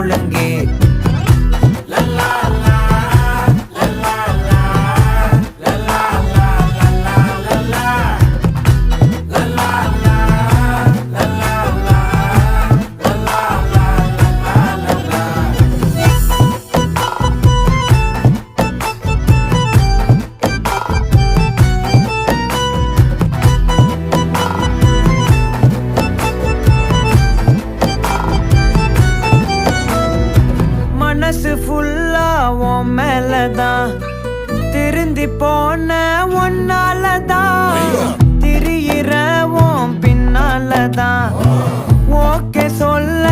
ஒழுங்கு. மனசு ஃபுல்லா உன் மேலதான், திருந்தி போன ஒன்னாலதான், திரியிற உன் பின்னாலதான், ஓகே சொல்ல